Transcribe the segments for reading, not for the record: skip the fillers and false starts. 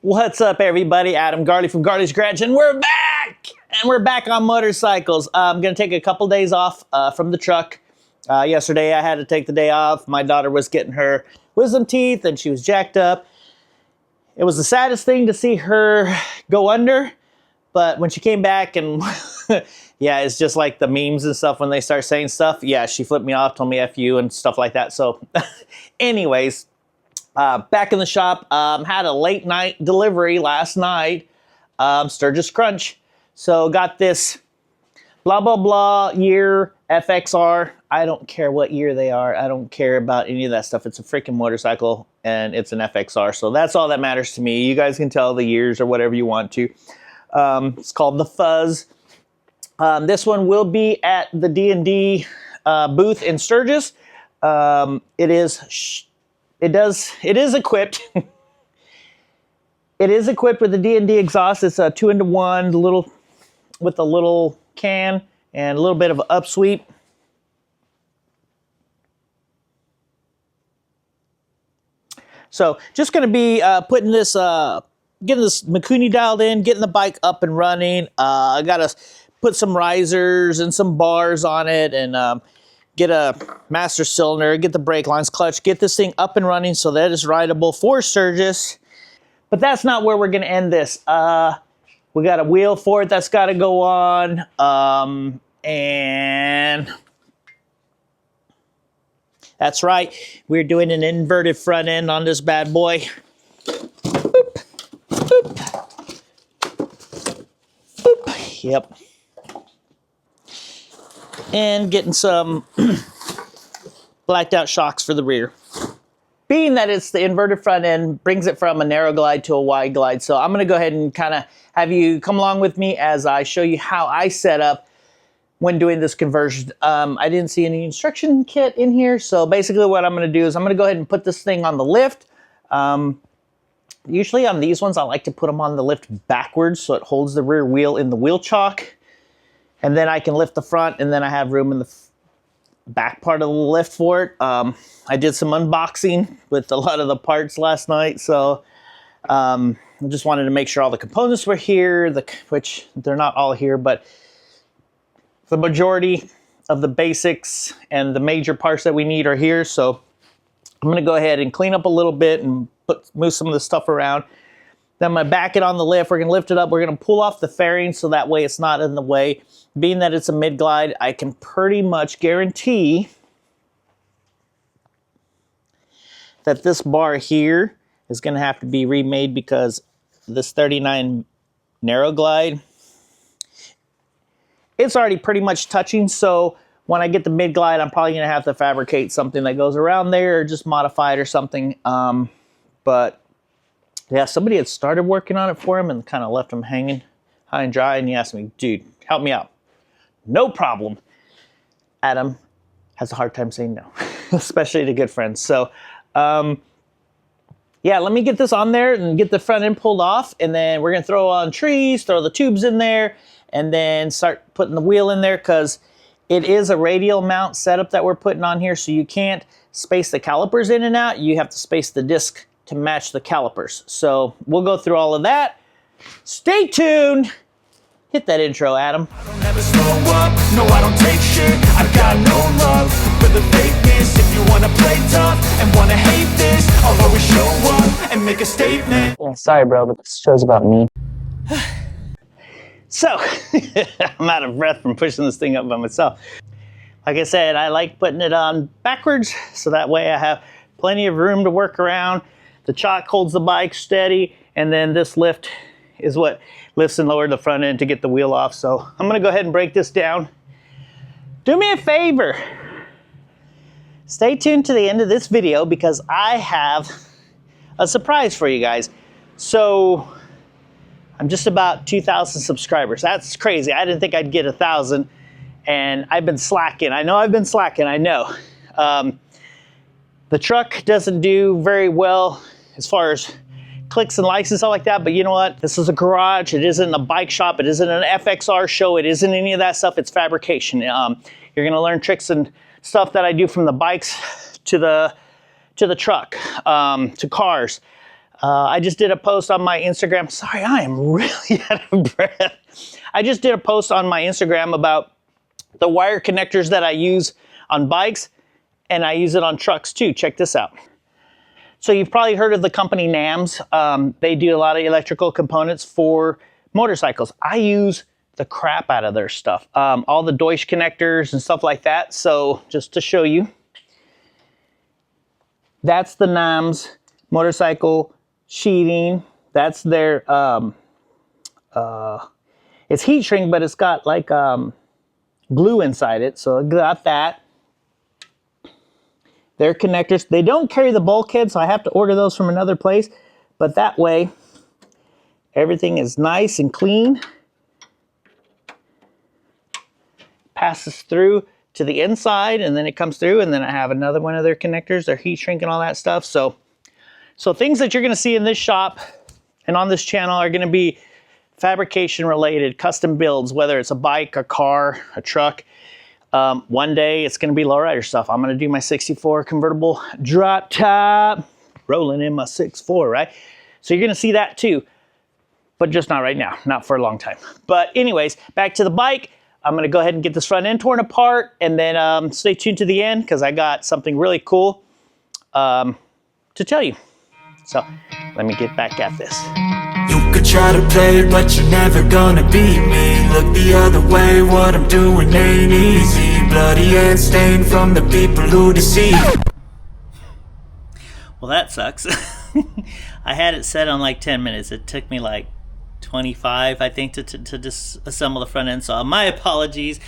What's up, everybody? Adam Garley from Garley's Garage, and we're back! And we're back on motorcycles. I'm going to take a couple days off from the truck. Yesterday, I had to take the day off. My daughter was getting her wisdom teeth, and she was jacked up. It was the saddest thing to see her go under, but when she came back and... yeah, it's just like the memes and stuff when they start saying stuff. Yeah, she flipped me off, told me F you and stuff like that. So anyways... back in the shop, had a late night delivery last night, Sturgis Crunch. So got this blah, blah, blah year FXR. I don't care what year they are. I don't care about any of that stuff. It's a freaking motorcycle and it's an FXR. So that's all that matters to me. You guys can tell the years or whatever you want to. It's called the Fuzz. This one will be at the D&D booth in Sturgis. It is equipped. It is equipped with the D&D exhaust. It's a 2-in-1 with a little can and a little bit of an upsweep. So just going to be putting this, getting this Mikuni dialed in, getting the bike up and running. I got to put some risers and some bars on it and get a master cylinder, get the brake lines, clutch, get this thing up and running so that it's rideable for Sturgis. But that's not where we're gonna end this. We got a wheel for it that's gotta go on. And that's right, we're doing an inverted front end on this bad boy. Boop, boop, boop. Yep. And getting some blacked out shocks for the rear. Being that it's the inverted front end, brings it from a narrow glide to a wide glide. So I'm going to go ahead and kind of have you come along with me as I show you how I set up when doing this conversion. I didn't see any instruction kit in here. So basically what I'm going to do is I'm going to go ahead and put this thing on the lift. Usually on these ones, I like to put them on the lift backwards so it holds the rear wheel in the wheel chock. And then I can lift the front, and then I have room in the back part of the lift for it. I did some unboxing with a lot of the parts last night, so I just wanted to make sure all the components were here, which they're not all here, but the majority of the basics and the major parts that we need are here. So I'm going to go ahead and clean up a little bit and move some of the stuff around. Then I'm going to back it on the lift. We're going to lift it up. We're going to pull off the fairing so that way it's not in the way. Being that it's a mid-glide, I can pretty much guarantee that this bar here is going to have to be remade because this 39 narrow glide, it's already pretty much touching. So when I get the mid-glide, I'm probably going to have to fabricate something that goes around there or just modify it or something. But yeah, somebody had started working on it for him and kind of left him hanging high and dry. And he asked me, dude, help me out. No problem. Adam has a hard time saying no, especially to good friends. So, yeah, let me get this on there and get the front end pulled off. And then we're going to throw on trees, throw the tubes in there, and then start putting the wheel in there because it is a radial mount setup that we're putting on here. So you can't space the calipers in and out. You have to space the disc to match the calipers. So we'll go through all of that. Stay tuned. Hit that intro, Adam. I don't ever slow up, no I don't take shit. I've got no love for the fakeness. If you wanna play tough and wanna hate this, I'll always show up and make a statement. Yeah, sorry bro, but this show's about me. So, I'm out of breath from pushing this thing up by myself. Like I said, I like putting it on backwards so that way I have plenty of room to work around. The chock holds the bike steady, and then this lift is what lifts and lowers the front end to get the wheel off. So I'm gonna go ahead and break this down. Do me a favor. Stay tuned to the end of this video because I have a surprise for you guys. So I'm just about 2,000 subscribers. That's crazy. I didn't think I'd get 1,000, and I've been slacking. I know I've been slacking, I know. The truck doesn't do very well as far as clicks and likes and stuff like that, but you know what? This is a garage. It isn't a bike shop. It isn't an FXR show. It isn't any of that stuff. It's fabrication. You're gonna learn tricks and stuff that I do from the bikes to the truck, to cars. I just did a post on my Instagram. Sorry, I am really out of breath. I just did a post on my Instagram about the wire connectors that I use on bikes, and I use it on trucks too. Check this out. So you've probably heard of the company NAMS. They do a lot of electrical components for motorcycles. I use the crap out of their stuff. All the Deutsch connectors and stuff like that. So just to show you, that's the NAMS motorcycle sheeting. That's their, it's heat shrink, but it's got like glue inside it. So I got that. Their connectors, they don't carry the bulkhead, so I have to order those from another place. But that way, everything is nice and clean. Passes through to the inside, and then it comes through, and then I have another one of their connectors, their heat shrink and all that stuff. So things that you're gonna see in this shop and on this channel are gonna be fabrication related, custom builds, whether it's a bike, a car, a truck. One day it's going to be lowrider stuff. I'm going to do my 64 convertible drop top, rolling in my 6.4, right? So you're going to see that too, but just not right now, not for a long time. But anyways, back to the bike. I'm going to go ahead and get this front end torn apart, and then stay tuned to the end because I got something really cool to tell you. So let me get back at this. You could try to play, but you're never gonna beat me. Look the other way, what I'm doing ain't easy. Bloody and stained from the people who deceive. Well, that sucks. I had it set on like 10 minutes. It took me like 25, I think, to disassemble the front end. So my apologies.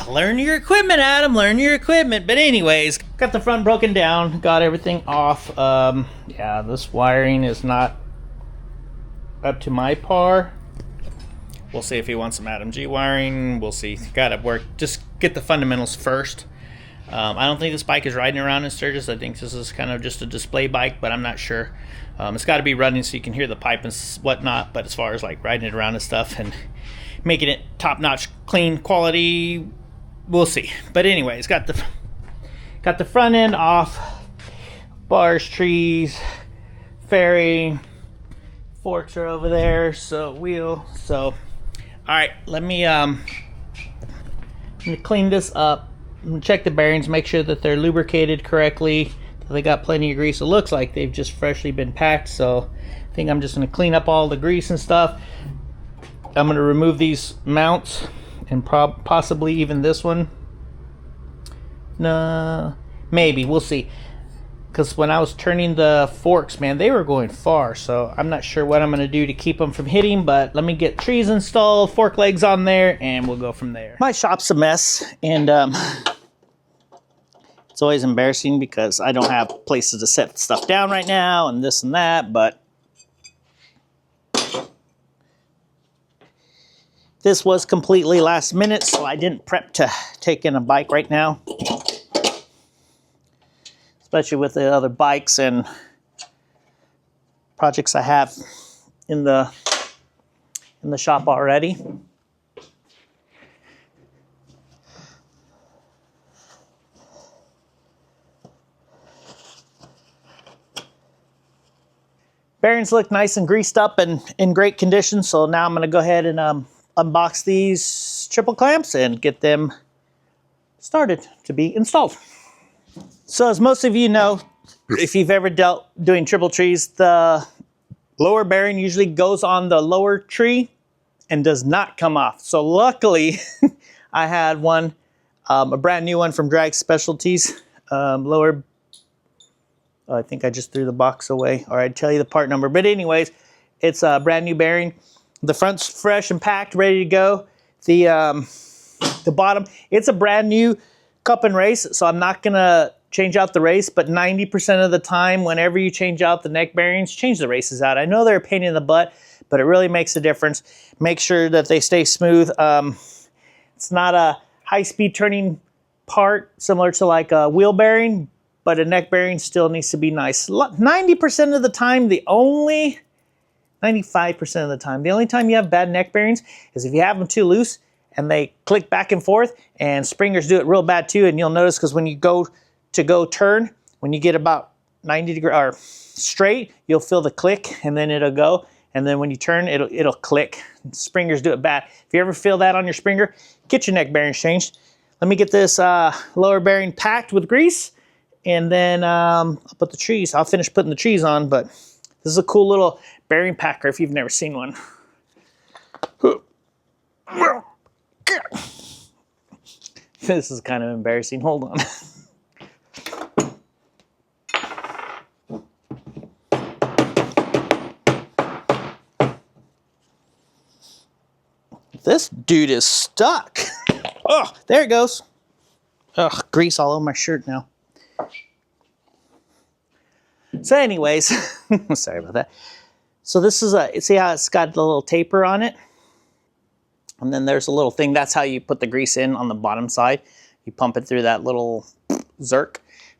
Learn your equipment, Adam. Learn your equipment. But anyways, got the front broken down. Got everything off. Yeah, this wiring is not up to my par. We'll see if he wants some Adam G wiring. We'll see. Gotta work. Just get the fundamentals first. I don't think this bike is riding around in Sturgis. I think this is kind of just a display bike, but I'm not sure. It's got to be running so you can hear the pipe and whatnot. But as far as like riding it around and stuff and making it top-notch, clean quality, we'll see. But anyways, got the front end off. Bars, trees, fairing. Forks are over there, so wheel. So, all right, let me clean this up. I'm gonna check the bearings, make sure that they're lubricated correctly, that they got plenty of grease. It looks like they've just freshly been packed, so I think I'm just gonna clean up all the grease and stuff. I'm gonna remove these mounts and possibly even this one. No, maybe, we'll see. Because when I was turning the forks, man, they were going far. So I'm not sure what I'm going to do to keep them from hitting. But let me get trees installed, fork legs on there, and we'll go from there. My shop's a mess. And it's always embarrassing because I don't have places to set stuff down right now and this and that. But this was completely last minute, so I didn't prep to take in a bike right now. Especially with the other bikes and projects I have in the shop already. Bearings look nice and greased up and in great condition, so now I'm going to go ahead and unbox these triple clamps and get them started to be installed. So as most of you know, if you've ever dealt doing triple trees, the lower bearing usually goes on the lower tree and does not come off. So luckily, I had one, a brand new one from Drag Specialties, lower. Oh, I think I just threw the box away, or I'd tell you the part number. But anyways, it's a brand new bearing. The front's fresh and packed, ready to go. The bottom, it's a brand new cup and race, so I'm not gonna change out the race, but 90% of the time, whenever you change out the neck bearings, change the races out. I know they're a pain in the butt, but it really makes a difference. Make sure that they stay smooth. It's not a high-speed turning part, similar to like a wheel bearing, but a neck bearing still needs to be nice. 90% of the time, 95% of the time, the only time you have bad neck bearings is if you have them too loose and they click back and forth, and springers do it real bad too, and you'll notice because when you go turn, when you get about 90 degree or straight, you'll feel the click, and then it'll go. And then when you turn, it'll click. Springers do it bad. If you ever feel that on your Springer, get your neck bearings changed. Let me get this lower bearing packed with grease, and then I'll put the trees. I'll finish putting the trees on, but this is a cool little bearing packer if you've never seen one. This is kind of embarrassing. Hold on. This dude is stuck. Oh, there it goes. Ugh, grease all over my shirt now. So anyways, sorry about that. So this is see how it's got the little taper on it? And then there's a little thing. That's how you put the grease in on the bottom side. You pump it through that little zerk.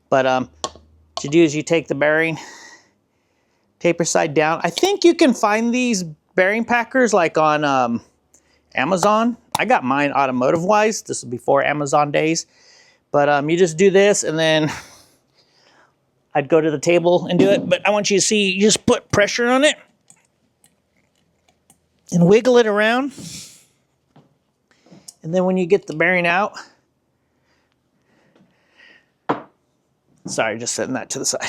But what you do is you take the bearing, taper side down. I think you can find these bearing packers like on Amazon. I got mine automotive wise. This is before Amazon days. But you just do this, and then I'd go to the table and do it. But I want you to see, you just put pressure on it and wiggle it around. And then when you get the bearing out, sorry, just setting that to the side.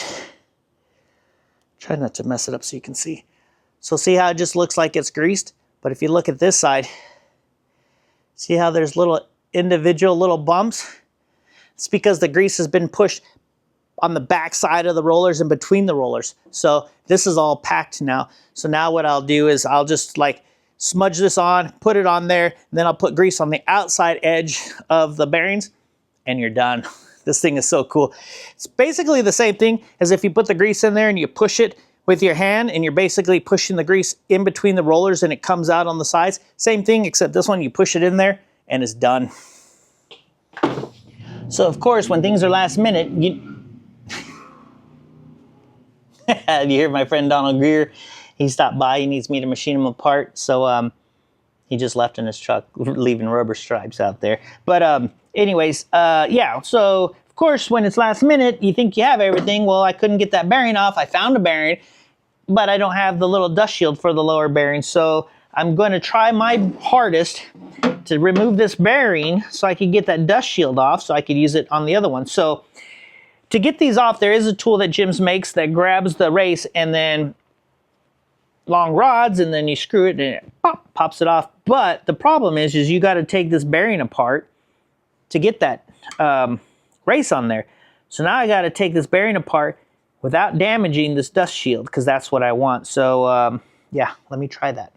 Try not to mess it up so you can see. So see how it just looks like it's greased? But if you look at this side, see how there's little individual little bumps? It's because the grease has been pushed on the back side of the rollers and between the rollers. So this is all packed now. So now what I'll do is I'll just like smudge this on, put it on there, and then I'll put grease on the outside edge of the bearings, and you're done. This thing is so cool. It's basically the same thing as if you put the grease in there and you push it with your hand, and you're basically pushing the grease in between the rollers and it comes out on the sides. Same thing, except this one you push it in there and it's done. So of course, when things are last minute, you hear my friend Donald Greer. He stopped by. He needs me to machine him apart. So he just left in his truck, leaving rubber stripes out there. But anyways, yeah. So of course, when it's last minute, you think you have everything. Well, I couldn't get that bearing off. I found a bearing, but I don't have the little dust shield for the lower bearing. So I'm going to try my hardest to remove this bearing so I can get that dust shield off so I could use it on the other one. So to get these off, there is a tool that Jim's makes that grabs the race and then long rods, and then you screw it and it pops it off. But the problem is you got to take this bearing apart to get that race on there. So now I got to take this bearing apart without damaging this dust shield, because that's what I want. So yeah, let me try that.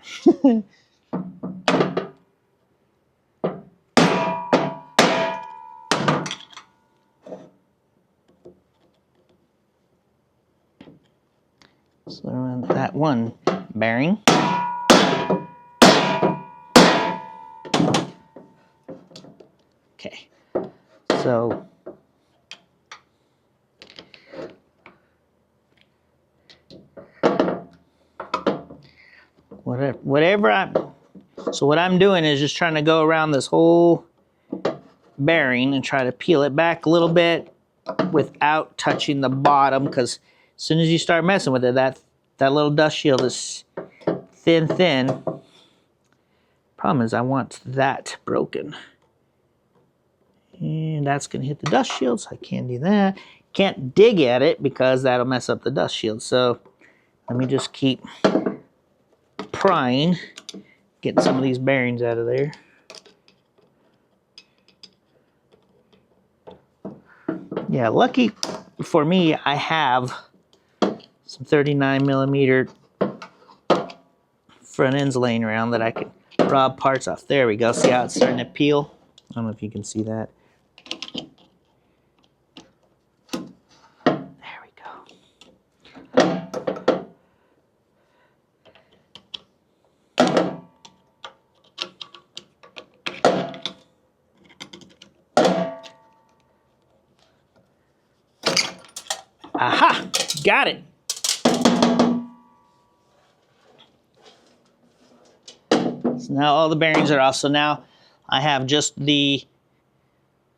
So around that one bearing. Okay, so what I'm doing is just trying to go around this whole bearing and try to peel it back a little bit without touching the bottom, because as soon as you start messing with it, that little dust shield is thin. Problem is I want that broken. And that's going to hit the dust shield, so I can't do that. Can't dig at it because that'll mess up the dust shield. So let me just keep prying, getting some of these bearings out of there. Yeah, lucky for me, I have some 39mm front ends laying around that I can rob parts off. There we go. See how it's starting to peel? I don't know if you can see that. There we go. Aha! Got it! So now all the bearings are off. So now I have just the,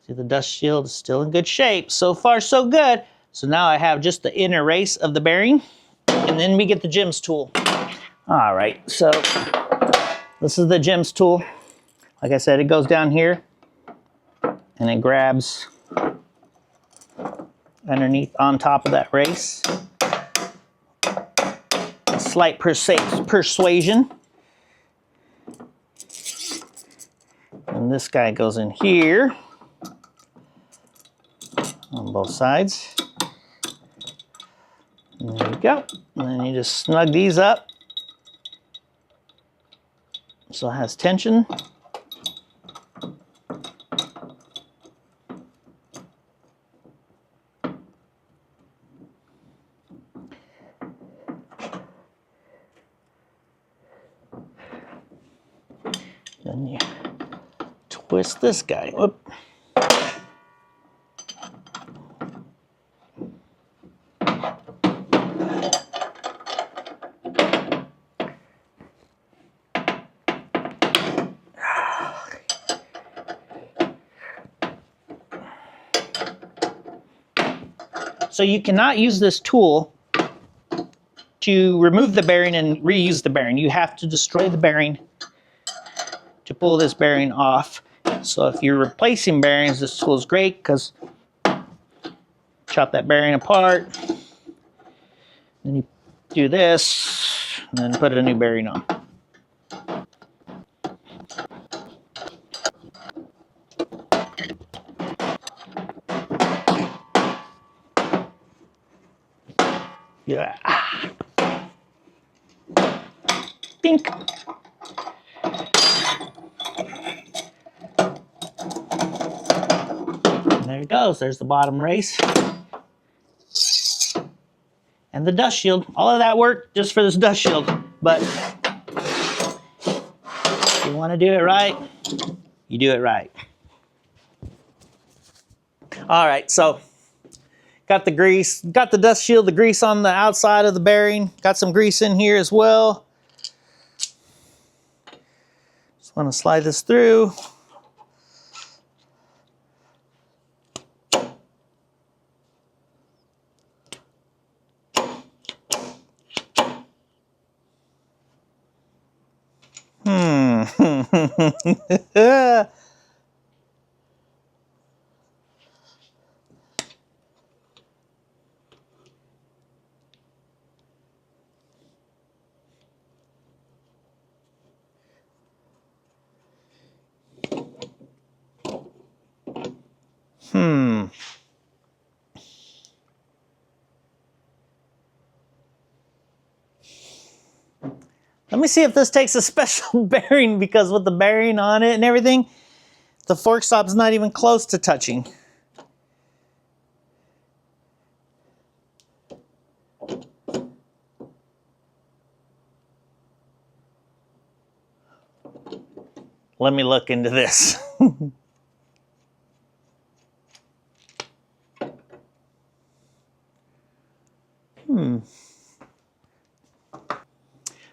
see, the dust shield is still in good shape. So far, so good. So now I have just the inner race of the bearing, and then we get the gems tool. All right, so this is the gems tool. Like I said, it goes down here and it grabs underneath on top of that race. A slight persuasion. And this guy goes in here on both sides. And there you go. And then you just snug these up so it has tension. Then you twist this guy. Whoop. So you cannot use this tool to remove the bearing and reuse the bearing. You have to destroy the bearing to pull this bearing off. So if you're replacing bearings, this tool is great because chop that bearing apart. Then you do this and then put a new bearing on. Yeah. Pink. And there it goes. There's the bottom race. And the dust shield. All of that work just for this dust shield. But if you want to do it right, you do it right. All right, so got the grease, got the dust shield, the grease on the outside of the bearing. Got some grease in here as well. Just want to slide this through. Let me see if this takes a special bearing, because with the bearing on it and everything, the fork stop's not even close to touching. Let me look into this.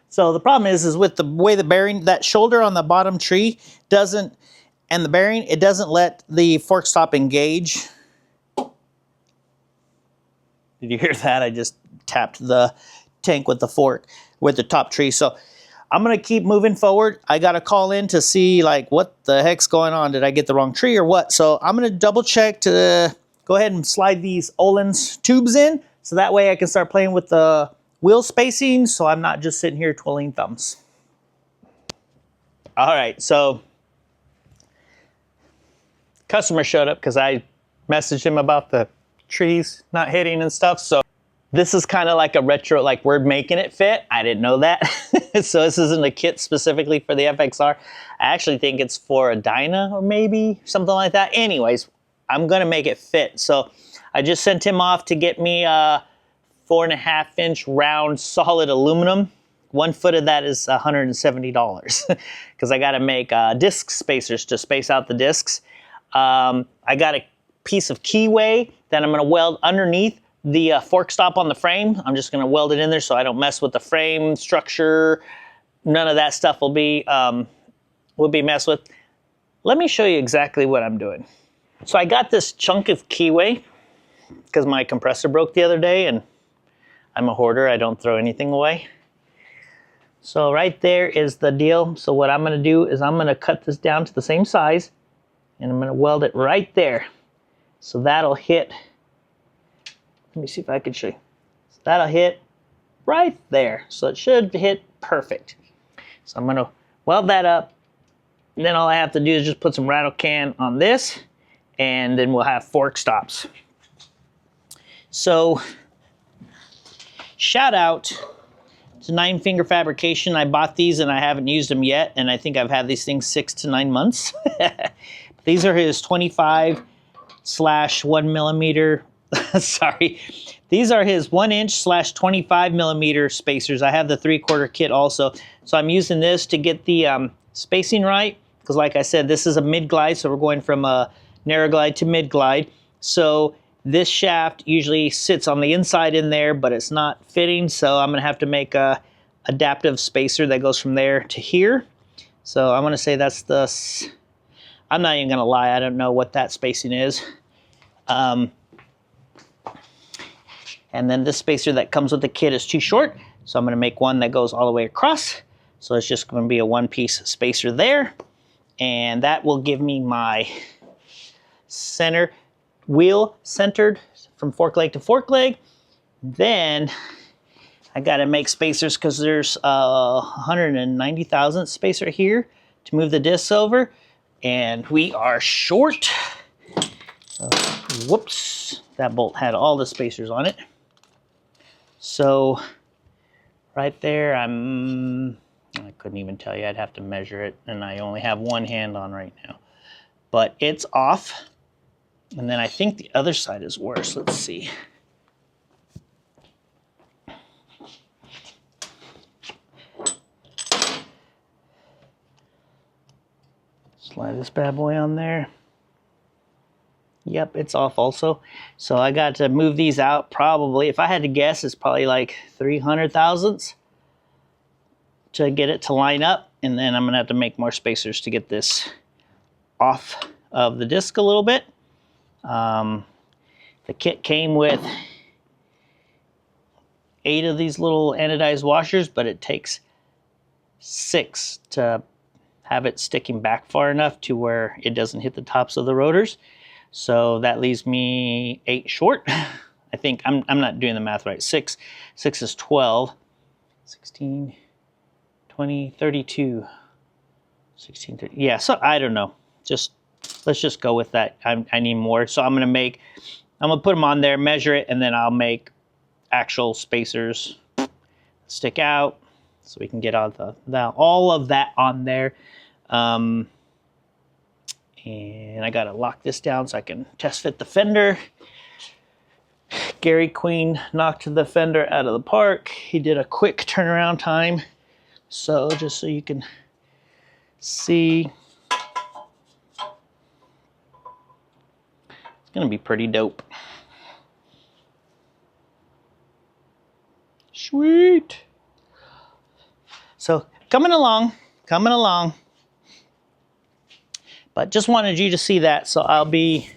So the problem is with the way the bearing, that shoulder on the bottom tree doesn't, and the bearing, it doesn't let the fork stop engage. Did you hear that? I just tapped the tank with the fork, with the top tree. So I'm gonna keep moving forward. I gotta call in to see like what the heck's going on. Did I get the wrong tree or what? So I'm gonna double check to go ahead and slide these Ohlins tubes in, so that way I can start playing with the wheel spacing, so I'm not just sitting here twiddling thumbs. All right, so customer showed up because I messaged him about the trees not hitting and stuff. So this is kind of like a retro, like we're making it fit. I didn't know that. So this isn't a kit specifically for the FXR. I actually think it's for a Dyna or maybe something like that. Anyways, I'm gonna make it fit. So I just sent him off to get me 4.5-inch round solid aluminum. 1 foot of that is $170 because I got to make disc spacers to space out the discs. I got a piece of keyway that I'm going to weld underneath the fork stop on the frame. I'm just going to weld it in there so I don't mess with the frame structure. None of that stuff will be messed with. Let me show you exactly what I'm doing. So I got this chunk of keyway. because my compressor broke the other day, and I'm a hoarder. I don't throw anything away. So right there is the deal. So what I'm going to do is I'm going to cut this down to the same size, and I'm going to weld it right there. So that'll hit, let me see if I can show you. So that'll hit right there. So it should hit perfect. So I'm going to weld that up. And then all I have to do is just put some rattle can on this, and then we'll have fork stops. So shout out to 9 Finger Fabrication. I bought these and I haven't used them yet, and I think I've had these things 6 to 9 months. These are his 25/1 millimeter. Sorry. These are his 1"/25 millimeter spacers. I have the 3/4 kit also. So I'm using this to get the spacing right, because like I said, this is a mid glide, so we're going from a narrow glide to mid glide. So this shaft usually sits on the inside in there, but it's not fitting, so I'm gonna have to make a adaptive spacer that goes from there to here. So I'm gonna say that's the, I'm not even gonna lie, I don't know what that spacing is. And then this spacer that comes with the kit is too short, so I'm gonna make one that goes all the way across. So it's just gonna be a 1-piece spacer there, and that will give me my center wheel centered from fork leg to fork leg. Then I gotta make spacers because there's a 190 thousandth spacer here to move the discs over, and we are short. Whoops, that bolt had all the spacers on it. So right there, I couldn't even tell you, I'd have to measure it, and I only have one hand on right now. But it's off. And then I think the other side is worse. Let's see. Slide this bad boy on there. Yep, it's off also. So I got to move these out probably, if I had to guess, it's probably like 300 thousandths to get it to line up. And then I'm gonna have to make more spacers to get this off of the disc a little bit. The kit came with 8 of these little anodized washers, but it takes 6 to have it sticking back far enough to where it doesn't hit the tops of the rotors. So that leaves me 8 short. I think I'm not doing the math right. 6 is 12, 16, 20, 32, 16, 30. Yeah, so I don't know. Let's just go with that. I need more. So I'm gonna put them on there, measure it, and then I'll make actual spacers stick out so we can get all of that on there. And I gotta lock this down so I can test fit the fender. Gary Queen knocked the fender out of the park. He did a quick turnaround time. So just so you can see, gonna be pretty dope. Sweet. So coming along. But just wanted you to see that. So I'll be,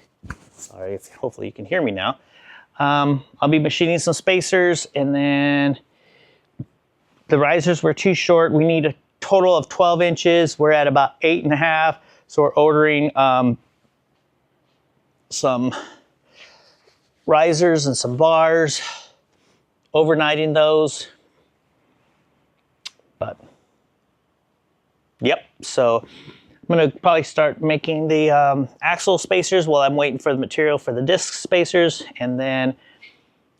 sorry, hopefully you can hear me now. I'll be machining some spacers, and then the risers were too short. We need a total of 12 inches. We're at about 8.5. So we're ordering some risers and some bars, overnighting those. But yep, so I'm gonna probably start making the axle spacers while I'm waiting for the material for the disc spacers, and then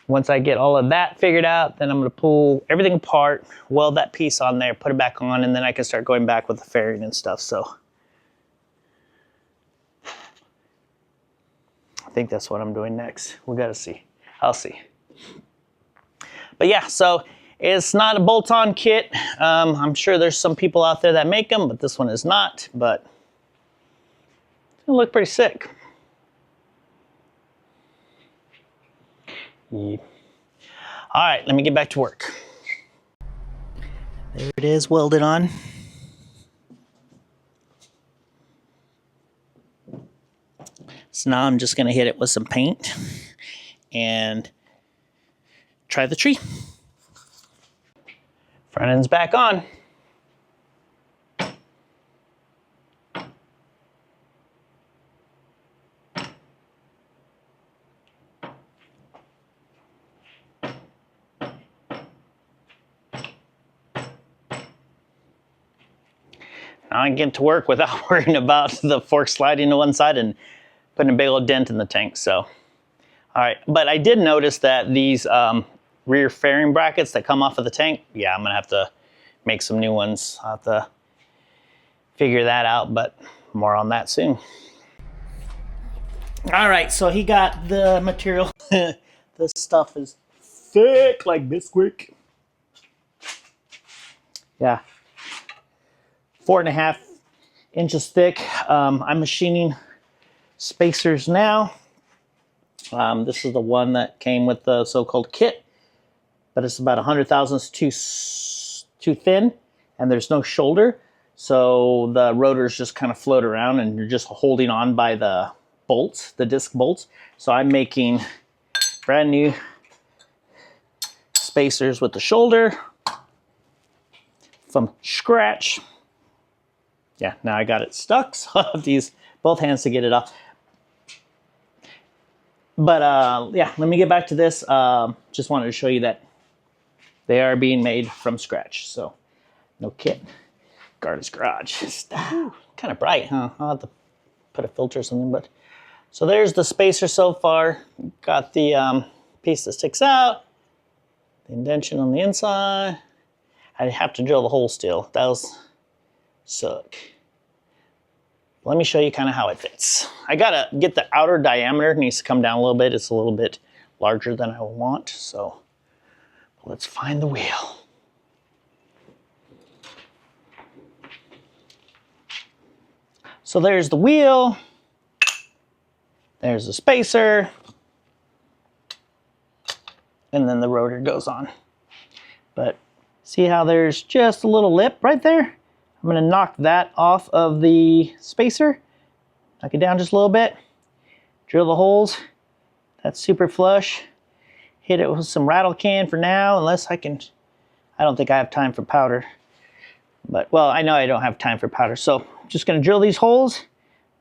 once I get all of that figured out, then I'm gonna pull everything apart, weld that piece on there, put it back on, and then I can start going back with the fairing and stuff. So I think that's what I'm doing next. We gotta see. I'll see. But yeah, so it's not a bolt-on kit. I'm sure there's some people out there that make them, but this one is not. But it'll look pretty sick. Yeah. All right, let me get back to work. There it is, welded on. So now I'm just gonna hit it with some paint and try the tree. Front end's back on. Now I can get to work without worrying about the fork sliding to one side and putting a big old dent in the tank. So, all right. But I did notice that these rear fairing brackets that come off of the tank, yeah, I'm gonna have to make some new ones. I'll have to figure that out, but more on that soon. All right, so he got the material. This stuff is thick like Bisquick. Yeah. 4.5 inches thick. I'm machining spacers now. This is the one that came with the so-called kit, but it's about 100 thousandths too thin, and there's no shoulder, so the rotors just kind of float around, and you're just holding on by the bolts, the disc bolts. So I'm making brand new spacers with the shoulder from scratch. Yeah, now I got it stuck, so I'll have to use both hands to get it off. But yeah, let me get back to this. Just wanted to show you that they are being made from scratch, so no kit. Garda's garage. Kind of bright, huh? I'll have to put a filter or something. But so there's the spacer so far. Got the piece that sticks out, the indentation on the inside. I have to drill the hole still. That'll suck. Let me show you kind of how it fits. I gotta get the outer diameter. It needs to come down a little bit. It's a little bit larger than I want, so let's find the wheel. So there's the wheel. There's the spacer. And then the rotor goes on. But see how there's just a little lip right there? I'm gonna knock that off of the spacer, knock it down just a little bit, drill the holes. That's super flush. Hit it with some rattle can for now, unless I don't think I have time for powder. But, well, I know I don't have time for powder, so I'm just gonna drill these holes,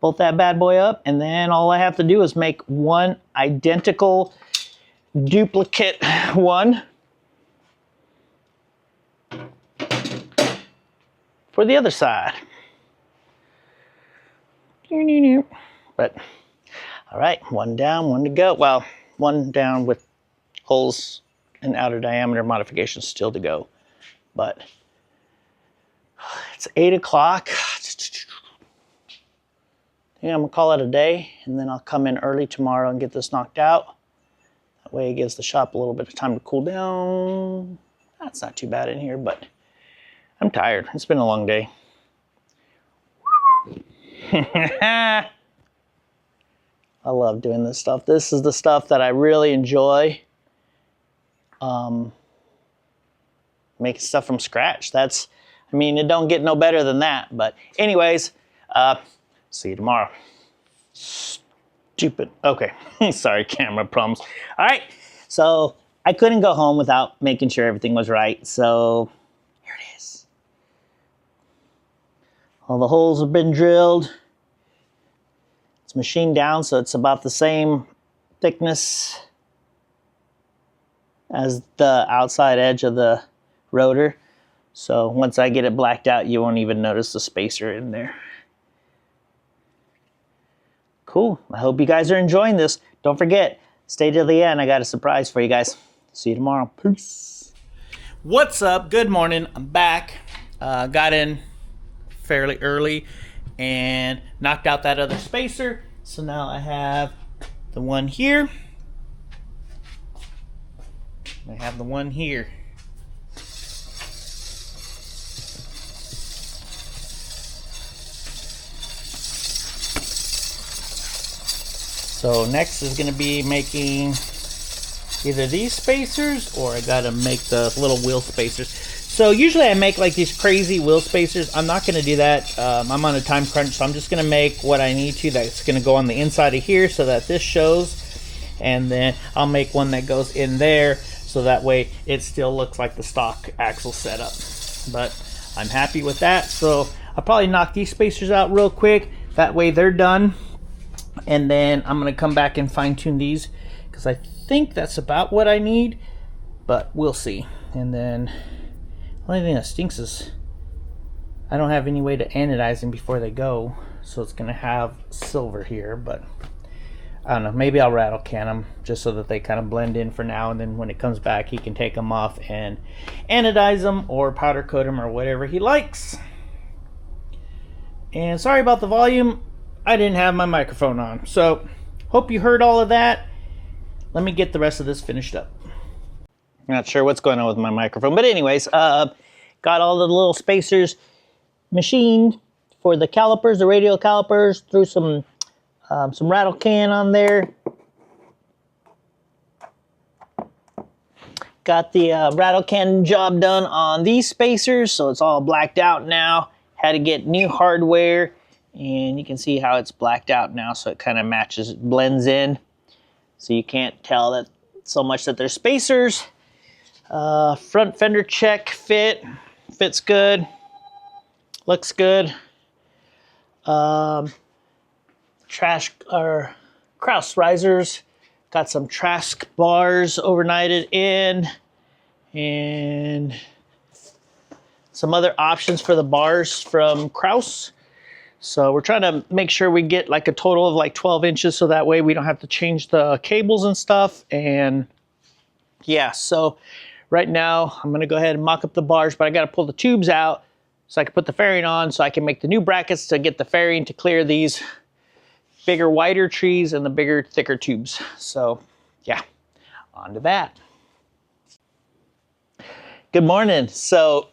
bolt that bad boy up, and then all I have to do is make one identical duplicate one for the other side. But, all right, one down, one to go. Well, one down with holes and outer diameter modifications still to go. But it's 8 o'clock. Yeah, I'm gonna call it a day, and then I'll come in early tomorrow and get this knocked out. That way it gives the shop a little bit of time to cool down. That's not too bad in here, but I'm tired. It's been a long day. I love doing this stuff. This is the stuff that I really enjoy. Making stuff from scratch. That's, I mean, it don't get no better than that. But anyways, see you tomorrow. Stupid. Okay. Sorry, camera problems. All right. So I couldn't go home without making sure everything was right. So here it is. All the holes have been drilled. It's machined down, so it's about the same thickness as the outside edge of the rotor. So once I get it blacked out, you won't even notice the spacer in there. Cool. I hope you guys are enjoying this. Don't forget, stay till the end. I got a surprise for you guys. See you tomorrow. Peace. What's up? Good morning. I'm back. Got in fairly early and knocked out that other spacer. So now I have the one here. I have the one here. So next is going to be making either these spacers, or I got to make the little wheel spacers. So usually I make like these crazy wheel spacers. I'm not going to do that. I'm on a time crunch, so I'm just going to make what I need to. That's going to go on the inside of here so that this shows. and then I'll make one that goes in there, so that way it still looks like the stock axle setup. But I'm happy with that, so I'll probably knock these spacers out real quick, that way they're done, and then I'm gonna come back and fine tune these, because I think that's about what I need, but we'll see. And then the only thing that stinks is I don't have any way to anodize them before they go, so it's gonna have silver here, but I don't know, maybe I'll rattle can them just so that they kind of blend in for now, and then when it comes back he can take them off and anodize them or powder coat them or whatever he likes. And sorry about the volume, I didn't have my microphone on, so hope you heard all of that. Let me get the rest of this finished up. Not sure what's going on with my microphone, but anyways, got all the little spacers machined for the calipers, the radial calipers, threw some rattle can on there. Got the rattle can job done on these spacers, so it's all blacked out now. Had to get new hardware, and you can see how it's blacked out now, so it kind of matches, blends in, so you can't tell that so much that they're spacers. Front fender check, fits good, looks good. Trask or Kraus risers, got some Trask bars overnighted in, and some other options for the bars from Kraus. So we're trying to make sure we get like a total of like 12 inches, so that way we don't have to change the cables and stuff. And yeah, so right now I'm gonna go ahead and mock up the bars, but I gotta pull the tubes out so I can put the fairing on, so I can make the new brackets to get the fairing to clear these bigger, wider trees and the bigger, thicker tubes. So yeah, on to that. Good morning. So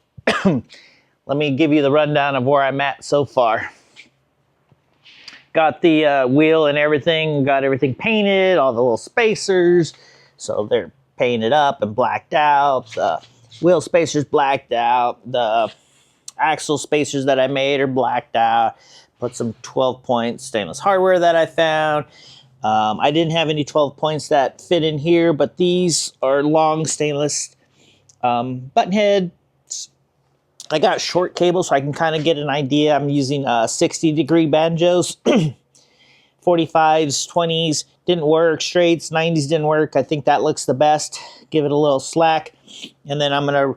let me give you the rundown of where I'm at so far. Got the wheel and everything, got everything painted, all the little spacers, so they're painted up and blacked out. The wheel spacers blacked out. The axle spacers that I made are blacked out. Put some 12-point stainless hardware that I found. I didn't have any 12 points that fit in here, but these are long stainless button heads. I got short cables so I can kind of get an idea. I'm using 60-degree banjos, 45s, 20s didn't work, straights, 90s didn't work. I think that looks the best. Give it a little slack, and then I'm gonna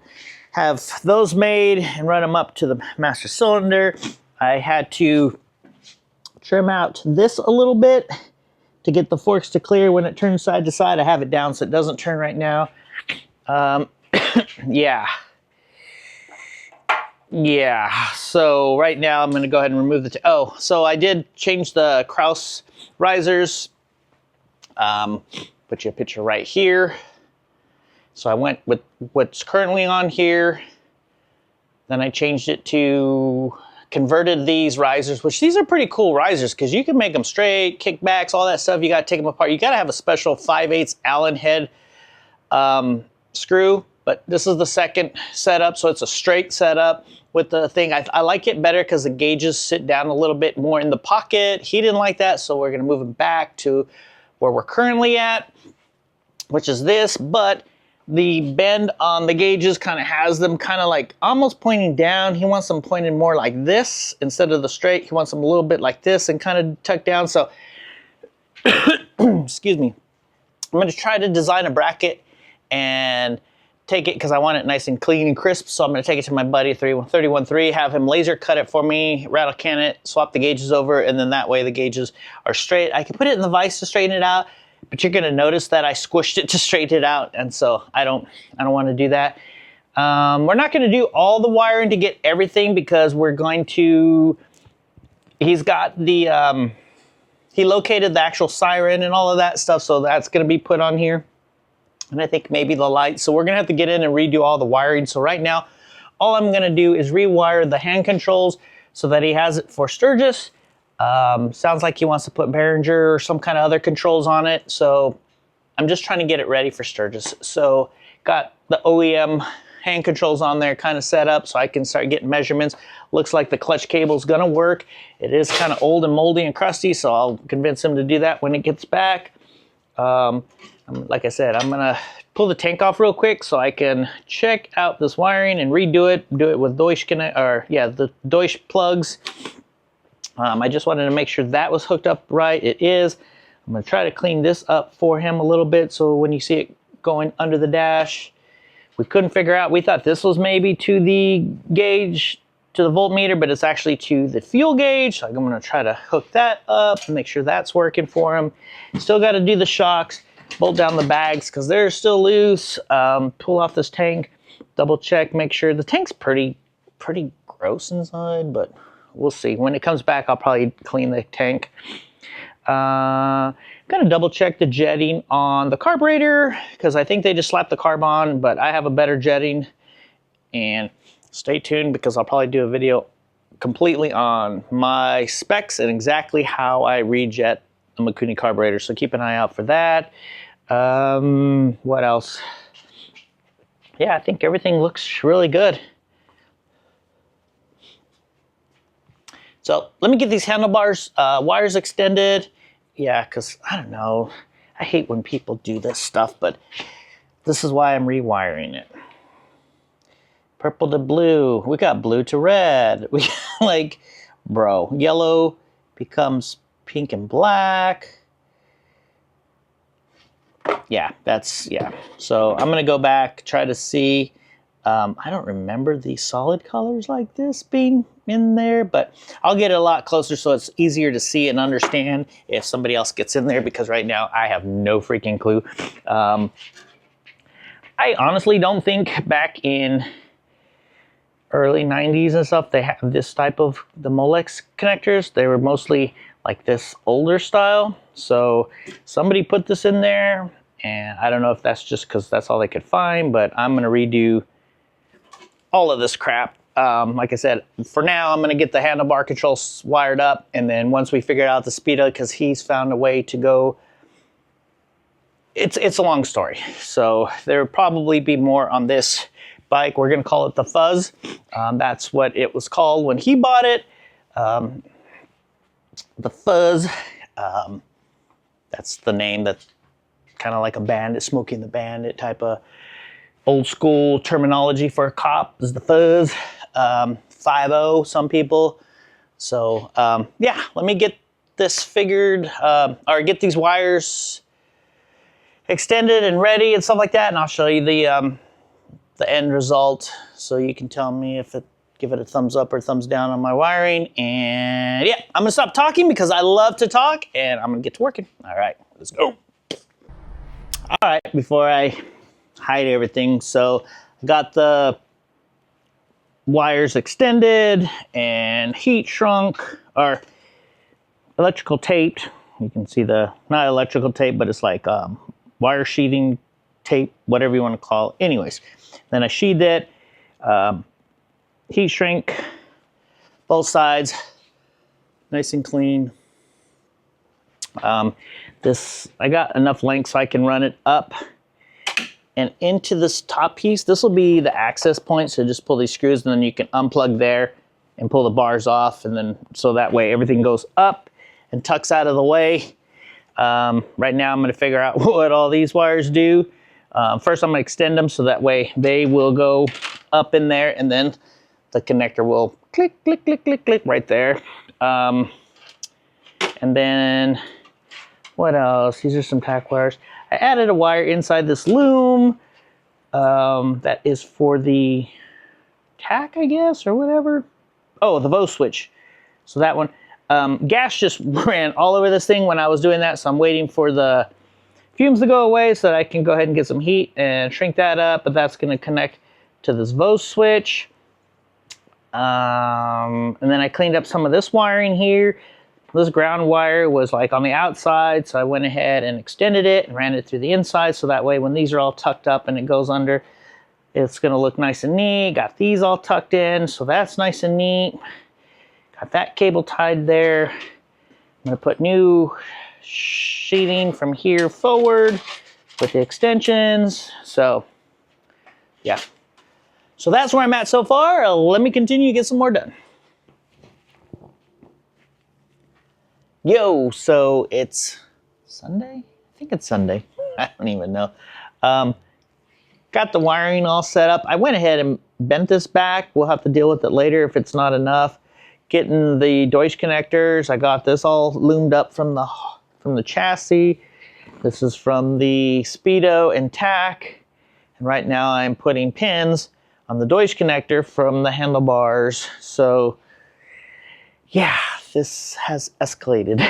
have those made and run them up to the master cylinder. I had to trim out this a little bit to get the forks to clear when it turns side to side. I have it down so it doesn't turn right now. Yeah, so right now I'm gonna go ahead and remove the, so I did change the Kraus risers. Put you a picture right here. So I went with what's currently on here. Then I changed it to, converted these risers, which these are pretty cool risers because you can make them straight, kickbacks, all that stuff. You got to take them apart. You got to have a special 5/8 Allen head screw, but this is the second setup, so it's a straight setup with the thing. I like it better because the gauges sit down a little bit more in the pocket. He didn't like that, so we're going to move him back to where we're currently at, which is this, but the bend on the gauges kind of has them kind of like almost pointing down. He wants them pointed more like this instead of the straight. He wants them a little bit like this and kind of tucked down. So, excuse me. I'm going to try to design a bracket and take it, because I want it nice and clean and crisp. So I'm going to take it to my buddy 313, have him laser cut it for me, rattle can it, swap the gauges over, and then that way the gauges are straight. I can put it in the vise to straighten it out, but you're going to notice that I squished it to straighten it out, and so I don't want to do that. We're not going to do all the wiring to get everything, because we're going to, he's got the, he located the actual siren and all of that stuff, so that's going to be put on here. And I think maybe the light. So we're going to have to get in and redo all the wiring. So right now, all I'm going to do is rewire the hand controls so that he has it for Sturgis. Sounds like he wants to put Behringer or some kind of other controls on it. So I'm just trying to get it ready for Sturgis. So got the OEM hand controls on there kind of set up so I can start getting measurements. Looks like the clutch cable is going to work. It is kind of old and moldy and crusty, so I'll convince him to do that when it gets back. Like I said, I'm gonna pull the tank off real quick so I can check out this wiring and redo it. Do it with Deutsch the Deutsch plugs. I just wanted to make sure that was hooked up right. It is. I'm gonna try to clean this up for him a little bit so when you see it going under the dash, we couldn't figure out. We thought this was maybe to the gauge, to the voltmeter, but it's actually to the fuel gauge. So I'm gonna try to hook that up and make sure that's working for him. Still got to do the shocks, bolt down the bags because they're still loose. Pull off this tank, double check, make sure the tank's pretty gross inside, but we'll see. When it comes back, I'll probably clean the tank. Gonna double check the jetting on the carburetor because I think they just slapped the carb on, but I have a better jetting. And stay tuned because I'll probably do a video completely on my specs and exactly how I rejet a Mikuni carburetor. So keep an eye out for that. What else? Yeah, I think everything looks really good. So let me get these handlebars wires extended. Yeah, because I don't know. I hate when people do this stuff, but this is why I'm rewiring it. Purple to blue. We got blue to red. We like, bro, yellow becomes pink and black. Yeah, yeah. So I'm going to go back, try to see. I don't remember the solid colors like this being in there, but I'll get it a lot closer so it's easier to see and understand if somebody else gets in there, because right now I have no freaking clue. I honestly don't think back in early 90s and stuff they have this type of the Molex connectors. They were mostly like this older style. So somebody put this in there, and I don't know if that's just because that's all they could find, but I'm going to redo all of this crap. Like I said, for now, I'm going to get the handlebar controls wired up, and then once we figure out the speed of it, because he's found a way to go, it's a long story. So there will probably be more on this bike. We're going to call it the Fuzz. That's what it was called when he bought it. The Fuzz, that's the name. That's kind of like a bandit, Smoking the Bandit type of old school terminology for a cop is the Fuzz. 5.0 some people. So yeah, let me get this figured, or get these wires extended and ready and stuff like that, and I'll show you the end result so you can tell me if give it a thumbs up or thumbs down on my wiring. And yeah, I'm gonna stop talking because I love to talk, and I'm gonna get to working. All right, let's go. All right, before I hide everything, so I got the wires extended and heat shrunk, or electrical taped. You can see the, not electrical tape, but it's like wire sheathing tape, whatever you want to call it. Anyways, then I sheathed it, heat shrink both sides, nice and clean. This, I got enough length so I can run it up and into this top piece. This will be the access point, so just pull these screws and then you can unplug there and pull the bars off, and then so that way everything goes up and tucks out of the way. Right now I'm going to figure out what all these wires do. First I'm going to extend them so that way they will go up in there, and then the connector will click, click, click, click, click right there. And then what else? These are some tack wires. I added a wire inside this loom that is for the tack, I guess, or whatever. Oh, the Vos switch. So that one. Gas just ran all over this thing when I was doing that, so I'm waiting for the fumes to go away so that I can go ahead and get some heat and shrink that up, but that's going to connect to this Vos switch. And then I cleaned up some of this wiring here. This ground wire was like on the outside, so I went ahead and extended it and ran it through the inside, so that way when these are all tucked up and it goes under, it's going to look nice and neat. Got these all tucked in, so that's nice and neat. Got that cable tied there. I'm going to put new sheathing from here forward with the extensions. So yeah, so that's where I'm at so far. Let me continue to get some more done. Yo, so it's Sunday, I think it's Sunday. I don't even know. Got the wiring all set up. I went ahead and bent this back. We'll have to deal with it later if it's not enough. Getting the Deutsch connectors. I got this all loomed up from the chassis. This is from the Speedo and tack. And right now I'm putting pins on the Deutsch connector from the handlebars. So yeah, this has escalated.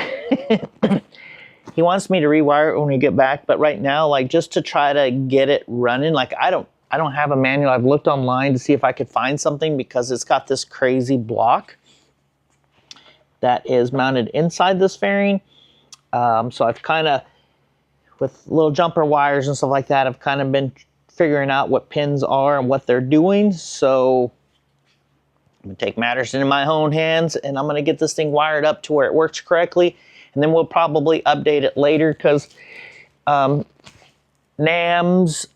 He wants me to rewire it when we get back, but right now, like, just to try to get it running, like, I don't have a manual. I've looked online to see if I could find something because it's got this crazy block that is mounted inside this fairing. So I've kind of, with little jumper wires and stuff like that, I've kind of been figuring out what pins are and what they're doing. So I'm gonna take matters into my own hands, and I'm gonna get this thing wired up to where it works correctly. And then we'll probably update it later because NAMS,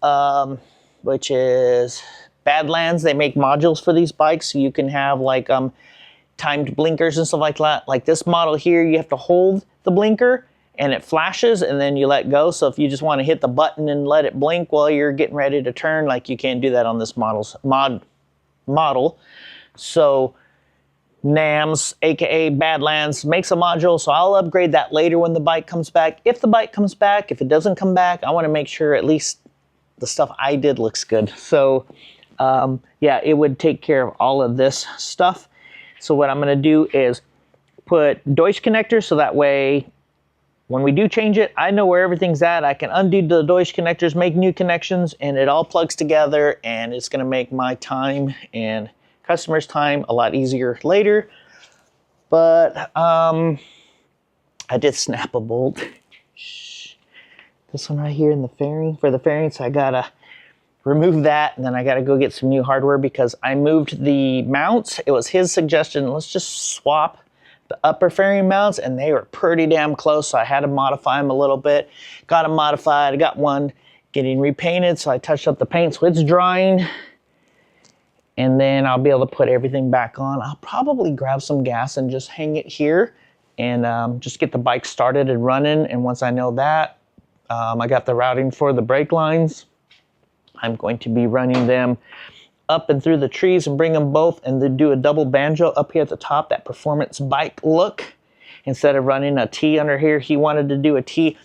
which is Badlands, they make modules for these bikes, so you can have like timed blinkers and stuff like that. Like this model here, you have to hold the blinker and it flashes and then you let go. So if you just want to hit the button and let it blink while you're getting ready to turn, like you can't do that on this model. So NAMS, aka Badlands, makes a module, so I'll upgrade that later when the bike comes back. If the bike comes back, if it doesn't come back, I want to make sure at least the stuff I did looks good. So yeah, it would take care of all of this stuff. So what I'm going to do is put Deutsch connectors, so that way when we do change it, I know where everything's at. I can undo the Deutsch connectors, make new connections, and it all plugs together, and it's going to make my time and customer's time a lot easier later. But I did snap a bolt. This one right here in the fairing, for the fairing, so I gotta remove that, and then I gotta go get some new hardware because I moved the mounts. It was his suggestion, let's just swap the upper fairing mounts, and they were pretty damn close, so I had to modify them a little bit. Got them modified. I got one getting repainted, so I touched up the paint so it's drying. And then I'll be able to put everything back on. I'll probably grab some gas and just hang it here and just get the bike started and running. And once I know that, I got the routing for the brake lines. I'm going to be running them up and through the trees and bring them both and then do a double banjo up here at the top, that performance bike look. Instead of running a T under here, he wanted to do a T.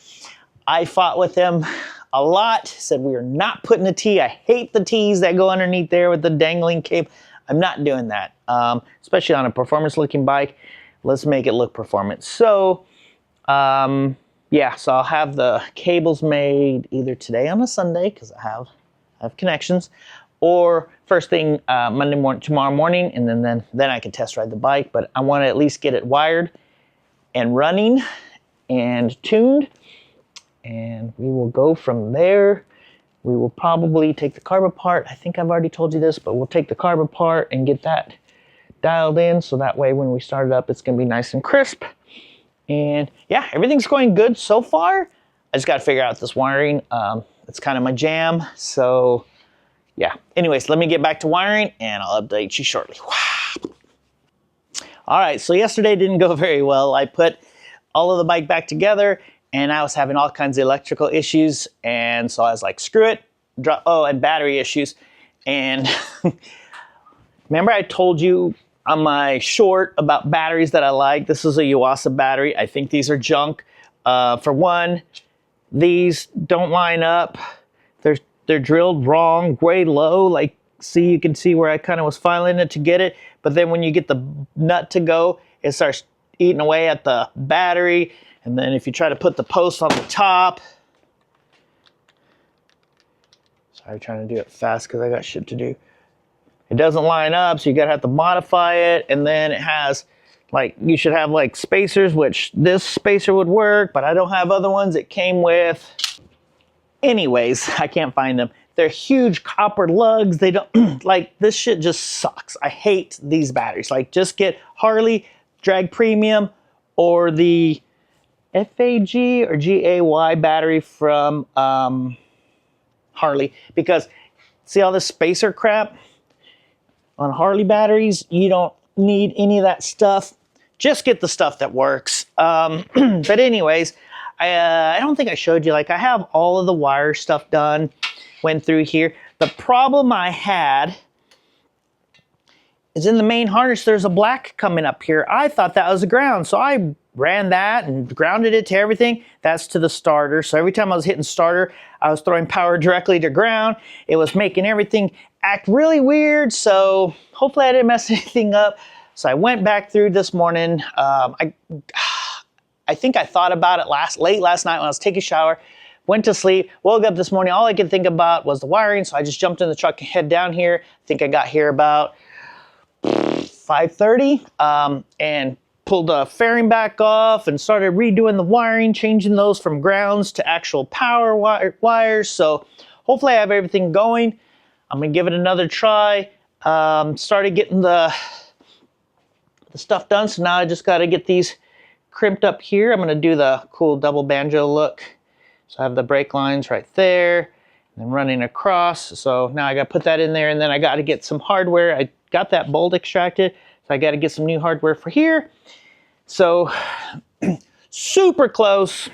I fought with him a lot, said we are not putting a T. I hate the T's that go underneath there with the dangling cape. I'm not doing that, especially on a performance looking bike. Let's make it look performance. So yeah, so I'll have the cables made either today on a Sunday, because I have connections, or first thing Monday morning, tomorrow morning, and then I can test ride the bike. But I want to at least get it wired and running and tuned. And we will go from there. We will probably take the carb apart. I think I've already told you this, but we'll take the carb apart and get that dialed in, so that way when we start it up, it's gonna be nice and crisp. And yeah, everything's going good so far. I just gotta figure out this wiring. It's kind of my jam, so yeah. Anyways, let me get back to wiring and I'll update you shortly. All right, so yesterday didn't go very well. I put all of the bike back together, and I was having all kinds of electrical issues, and so I was like, screw it. And battery issues. And remember I told you on my short about batteries that I like? This is a Yuasa battery. I think these are junk. For one, these don't line up. They're drilled wrong, way low. Like, see, you can see where I kind of was filing it to get it. But then when you get the nut to go, it starts eating away at the battery. And then if you try to put the post on the top, sorry, trying to do it fast because I got shit to do. It doesn't line up, so you gotta have to modify it. And then it has, like, you should have like spacers, which this spacer would work, but I don't have other ones it came with. Anyways, I can't find them. They're huge copper lugs. They don't, like, this shit just sucks. I hate these batteries. Like, just get Harley Drag Premium or the FAG or GAY battery from Harley, because see all this spacer crap on Harley batteries? You don't need any of that stuff. Just get the stuff that works. But anyways, I don't think I showed you, like I have all of the wire stuff done, went through here. The problem I had is in the main harness, there's a black coming up here. I thought that was the ground, so I ran that and grounded it to everything. That's to the starter. So every time I was hitting starter, I was throwing power directly to ground. It was making everything act really weird. So hopefully I didn't mess anything up. So I went back through this morning. I think I thought about it late last night when I was taking a shower, went to sleep, woke up this morning. All I could think about was the wiring. So I just jumped in the truck and head down here. I think I got here about 5:30 and pulled the fairing back off and started redoing the wiring, changing those from grounds to actual power wires. So hopefully I have everything going. I'm gonna give it another try. Started getting the stuff done. So now I just got to get these crimped up here. I'm going to do the cool double banjo look. So I have the brake lines right there and then running across. So now I got to put that in there, and then I got to get some hardware. I got that bolt extracted, so I got to get some new hardware for here. So super close.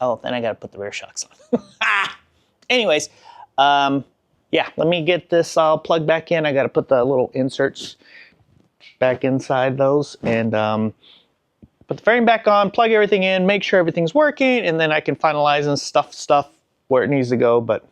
Oh, then I got to put the rear shocks on. Anyways, yeah, let me get this all plugged back in. I got to put the little inserts back inside those and put the fairing back on, plug everything in, make sure everything's working, and then I can finalize and stuff where it needs to go. But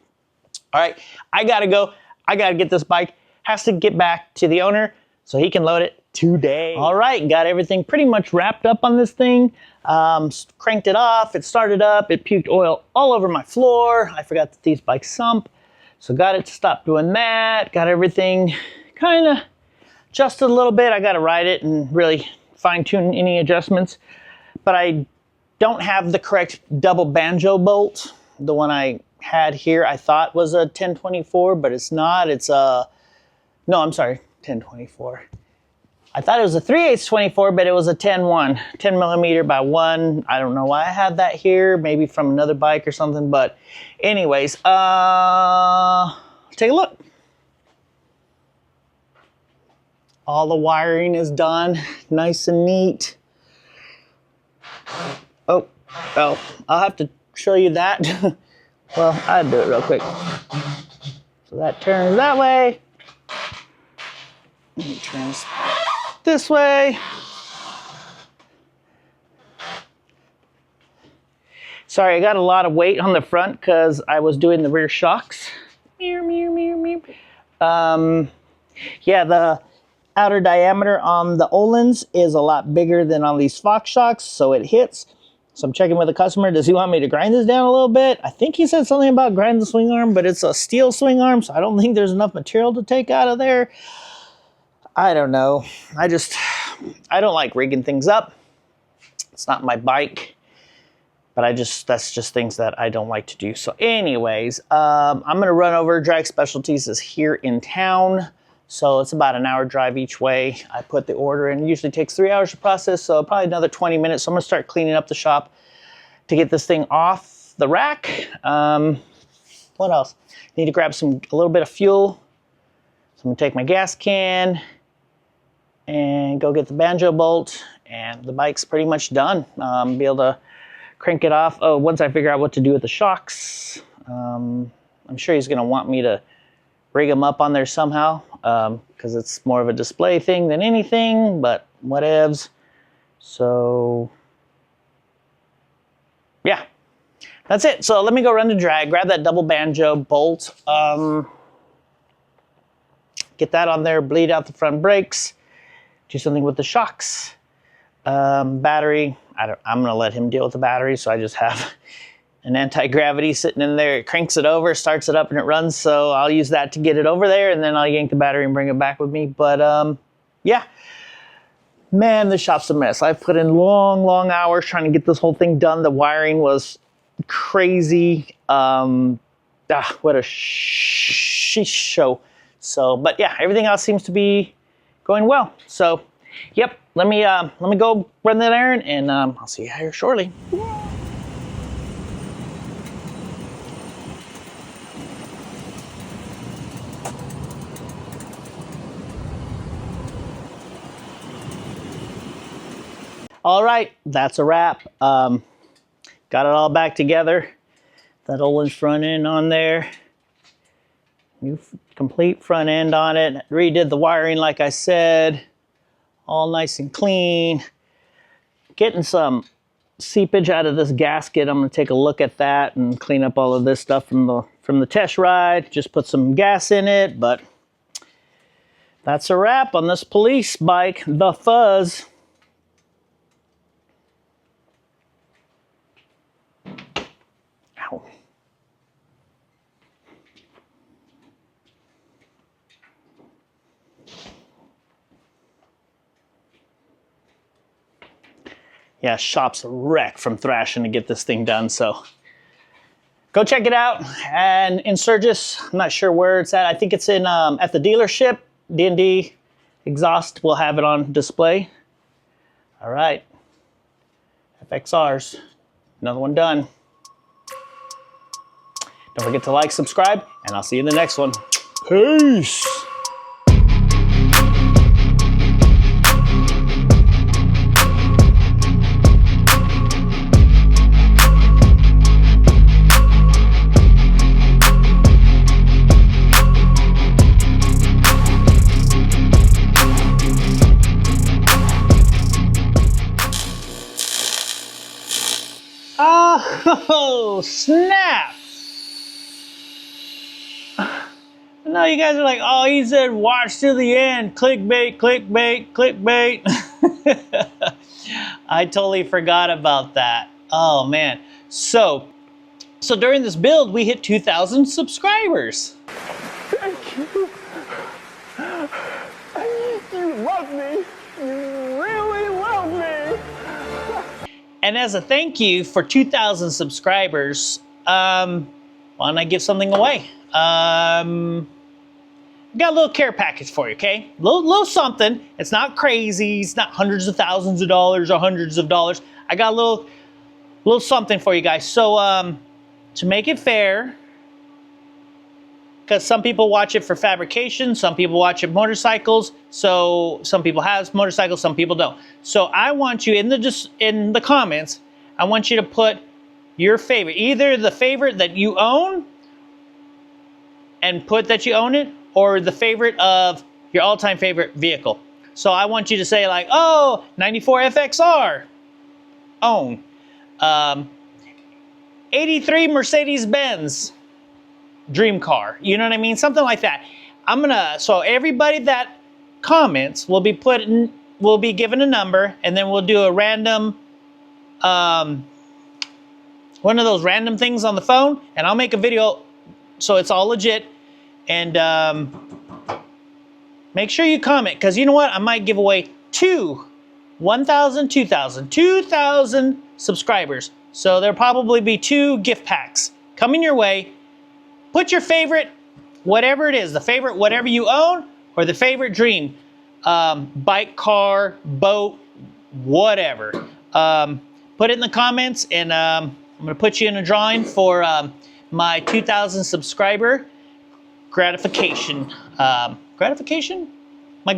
all right, I gotta go. I gotta get this bike. Has to get back to the owner so he can load it today. All right, got everything pretty much wrapped up on this thing. Cranked it off, it started up, it puked oil all over my floor. I forgot that these bikes sump, so got it to stop doing that. Got everything kind of adjusted a little bit. I got to ride it and really fine tune any adjustments, but I don't have the correct double banjo bolt. The one I had here I thought was a 1024, but it's not. It's a, no, I'm sorry, 1024. I thought it was a 3/8 24, but it was a 10-1, 10 millimeter by 1. I don't know why I had that here, maybe from another bike or something, but anyways, take a look. All the wiring is done, nice and neat. Oh, I'll have to show you that. Well, I'll do it real quick. So that turns that way. It turns this way. Sorry, I got a lot of weight on the front because I was doing the rear shocks. Yeah, the outer diameter on the Ohlins is a lot bigger than on these Fox shocks, so it hits. So I'm checking with the customer. Does he want me to grind this down a little bit? I think he said something about grind the swing arm, but it's a steel swing arm, so I don't think there's enough material to take out of there. I don't know. I don't like rigging things up. It's not my bike, but that's just things that I don't like to do. So anyways, I'm gonna run over. Drag Specialties is here in town. So it's about an hour drive each way. I put the order in. It usually takes 3 hours to process, so probably another 20 minutes. So I'm gonna start cleaning up the shop to get this thing off the rack. What else? Need to grab a little bit of fuel. So I'm gonna take my gas can and go get the banjo bolt, and the bike's pretty much done. Be able to crank it off. Oh, once I figure out what to do with the shocks, I'm sure he's gonna want me to rig them up on there somehow, because it's more of a display thing than anything, but whatevs. So yeah, that's it. So let me go run to drag, grab that double banjo bolt, get that on there, bleed out the front brakes, do something with the shocks. Battery, I'm gonna let him deal with the battery, so I just have an anti-gravity sitting in there. It cranks it over, starts it up, and it runs. So I'll use that to get it over there, and then I'll yank the battery and bring it back with me. But yeah, man, the shop's a mess. I've put in long hours trying to get this whole thing done. The wiring was crazy. What a sheesh show. So, but yeah, everything else seems to be going well. So, yep, let me go run that errand, and I'll see you here shortly. All right, that's a wrap. got it all back together. That Ohlins front end on there. New complete front end on it. Redid the wiring like I said. All nice and clean. Getting some seepage out of this gasket. I'm going to take a look at that and clean up all of this stuff from the test ride. Just put some gas in it, but that's a wrap on this police bike, the Fuzz. Ow. Yeah, shop's a wreck from thrashing to get this thing done, so go check it out. And in Sturgis, I'm not sure where it's at. I think it's in at the dealership. D&D exhaust will have it on display. All right, FXRs, another one done. Don't forget to like, subscribe, and I'll see you in the next one. Peace. Oh, snap! I know you guys are like, oh, he said watch to the end. Clickbait, clickbait, clickbait. I totally forgot about that. Oh, man. So during this build, we hit 2,000 subscribers. Thank you. You love me. You really love me. And as a thank you for 2,000 subscribers, why don't I give something away? Got a little care package for you, okay? Little something. It's not crazy. It's not hundreds of thousands of dollars or hundreds of dollars. I got a little something for you guys. So to make it fair, because some people watch it for fabrication, some people watch it motorcycles, so some people have motorcycles, some people don't. So I want you in the comments, I want you to put your favorite, either the favorite that you own and put that you own it, or the favorite of your all-time favorite vehicle. So I want you to say like, oh, 94 FXR, own. 83 Mercedes-Benz, dream car, you know what I mean? Something like that. So everybody that comments will be given a number, and then we'll do a random, one of those random things on the phone, and I'll make a video so it's all legit. And make sure you comment, because you know what? I might give away 2,000 subscribers. So there'll probably be 2 gift packs coming your way. Put your favorite, whatever it is, the favorite whatever you own, or the favorite dream, bike, car, boat, whatever. Put it in the comments, and I'm gonna put you in a drawing for my 2,000 subscriber gratification. My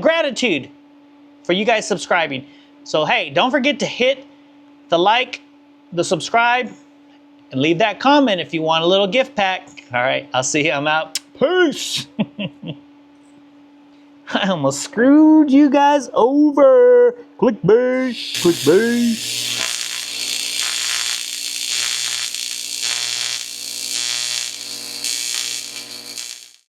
gratitude for you guys subscribing. So hey, don't forget to hit the like, the subscribe, and leave that comment if you want a little gift pack. All right, I'll see you. I'm out. Peace. I almost screwed you guys over. Clickbait, clickbait.